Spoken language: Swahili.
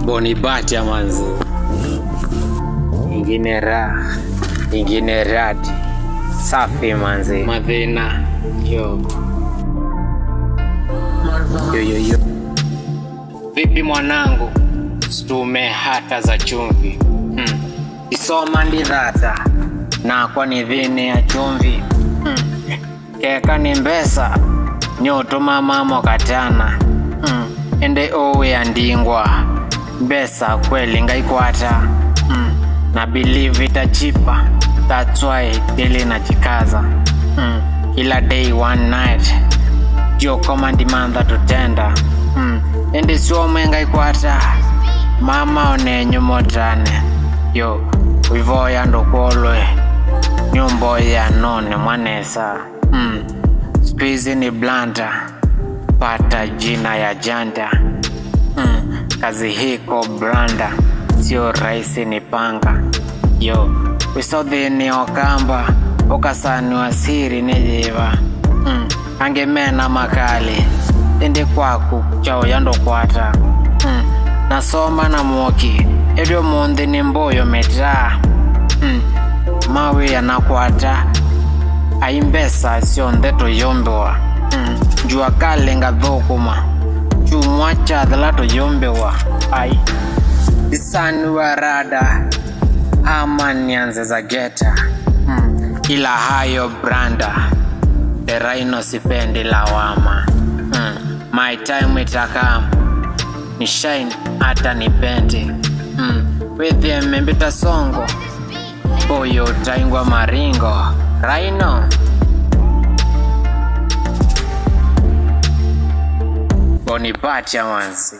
Bonibatia manzi, ingine raha, ingine radi, safi manzi, madhina yo. Vipi mwanangu, stume hata za chumvi isoma ndidhata na kwa nidhini ya chumvi keka ni mbesa nyoto mama katana ende owe ya ndingwa mbesa kweli ngaikwata na believe itachipa. That's why daily najikaza ila day one night yo command manda tutenda ende suome ngaikwata mama onenyu motane yo wivoya ndokolwe nyumbo ya none mwanesa squeeze ni blanda pata jina ya janda kazi hiko branda sio rahisi ni panga yo wisodhini okamba okasani wasiri nejiva angemena makali ende kwaku chao yandokwata nasoma na mwoki ebyo mundi ni mboyo metaa mawe yanakwata aimbesa sio ndeto yombewa jua kale ngathukuma chumwa chathalato yombewa ai isani wa rada ama nianze za geta ila hayo branda the rhino sipendi lawama my time itakam ni shine hata nipende with them mbita songo boyo taingwa maringo rhino Bonibatia manzi.